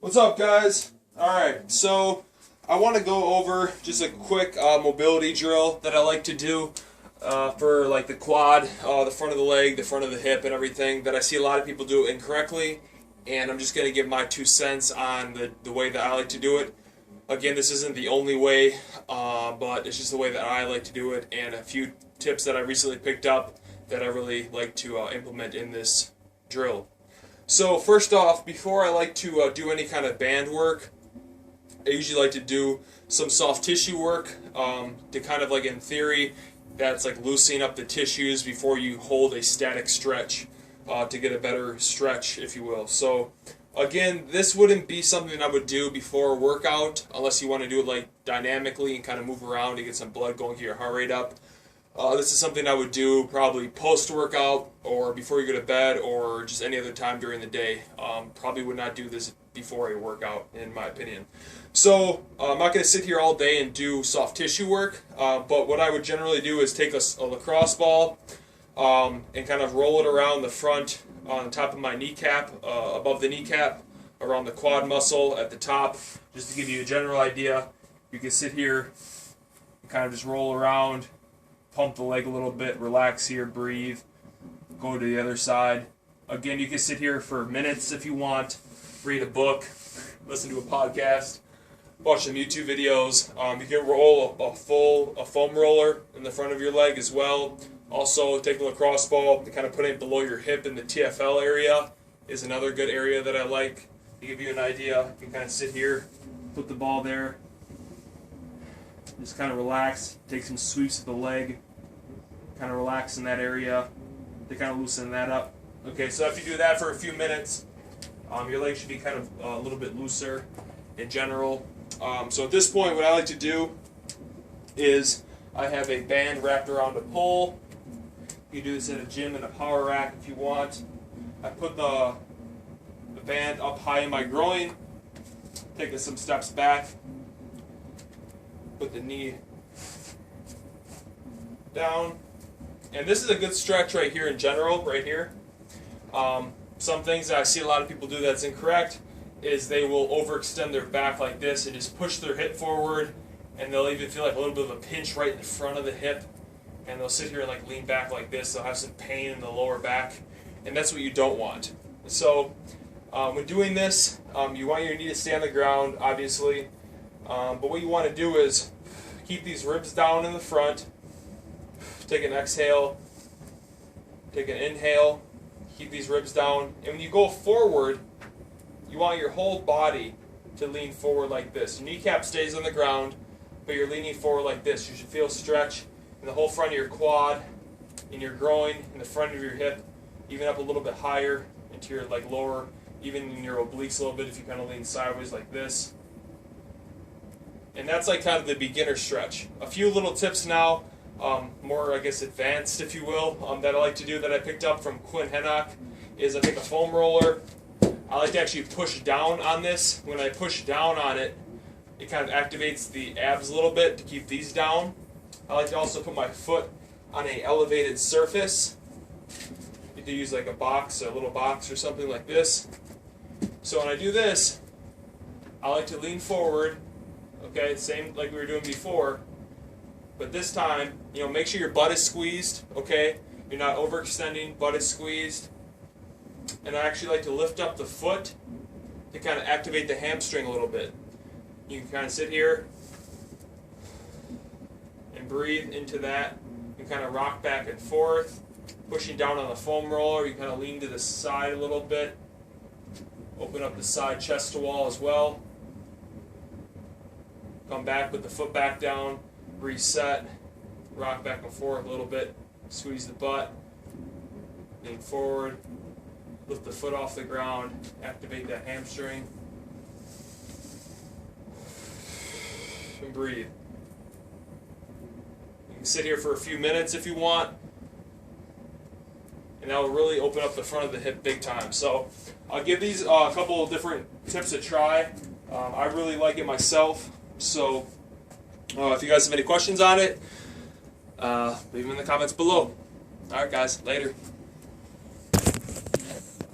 What's up, guys? Alright, so I want to go over just a quick mobility drill that I like to do for like the quad, the front of the leg, the front of the hip, and everything that I see a lot of people do incorrectly, and I'm just going to give my 2 cents on the way that I like to do it. Again, this isn't the only way, but it's just the way that I like to do it, and a few tips that I recently picked up that I really like to implement in this drill. So first off, before I like to do any kind of band work, I usually like to do some soft tissue work to kind of like, in theory, that's like loosening up the tissues before you hold a static stretch to get a better stretch, if you will. So again, this wouldn't be something I would do before a workout unless you want to do it like dynamically and kind of move around to get some blood going, get your heart rate up. This is something I would do probably post-workout or before you go to bed or just any other time during the day. Probably would not do this before a workout, in my opinion. So I'm not going to sit here all day and do soft tissue work, but what I would generally do is take a lacrosse ball and kind of roll it around the front on top of my kneecap, above the kneecap, around the quad muscle at the top, just to give you a general idea. You can sit here and kind of just roll around, pump the leg a little bit, relax here, breathe, go to the other side. Again, you can sit here for minutes if you want, read a book, listen to a podcast, watch some YouTube videos. You can roll a foam roller in the front of your leg as well. Also, take a lacrosse ball to kind of put it below your hip in the TFL area is another good area that I like. To give you an idea, you can kind of sit here, put the ball there, just kind of relax, take some sweeps of the leg, kind of relax in that area to kind of loosen that up. Okay, so if you do that for a few minutes, your leg should be kind of a little bit looser in general. So at this point, what I like to do is I have a band wrapped around a pole. You can do this at a gym in a power rack if you want. I put the band up high in my groin, taking some steps back, put the knee down, and this is a good stretch right here in general, right here. Some things that I see a lot of people do that's incorrect is they will overextend their back like this and just push their hip forward, and they'll even feel like a little bit of a pinch right in the front of the hip, and they'll sit here and like lean back like this. They'll have some pain in the lower back, and that's what you don't want. So when doing this, you want your knee to stay on the ground, obviously, but what you want to do is keep these ribs down in the front. Take an exhale, take an inhale, keep these ribs down, and when you go forward, you want your whole body to lean forward like this. Your kneecap stays on the ground, but you're leaning forward like this. You should feel stretch in the whole front of your quad, in your groin, in the front of your hip, even up a little bit higher into your like lower, even in your obliques a little bit if you kind of lean sideways like this. And that's like kind of the beginner stretch. A few little tips now, more I guess advanced if you will, that I like to do that I picked up from Quinn Henoch is I take a foam roller. I like to actually push down on this. When I push down on it, it kind of activates the abs a little bit to keep these down. I like to also put my foot on an elevated surface. You can use like a box, a little box or something like this. So when I do this, I like to lean forward. Okay, same like we were doing before, but this time, make sure your butt is squeezed. Okay, you're not overextending. Butt is squeezed, and I actually like to lift up the foot to kind of activate the hamstring a little bit. You can kind of sit here and breathe into that. You kind of rock back and forth, pushing down on the foam roller. You kind of lean to the side a little bit. Open up the side chest to wall as well. Come back with the foot back down, reset, rock back and forth a little bit, squeeze the butt, lean forward, lift the foot off the ground, activate that hamstring, and breathe. You can sit here for a few minutes if you want, and that will really open up the front of the hip big time. So I'll give these a couple of different tips to try. I really like it myself. So if you guys have any questions on it, leave them in the comments below. Alright guys, later.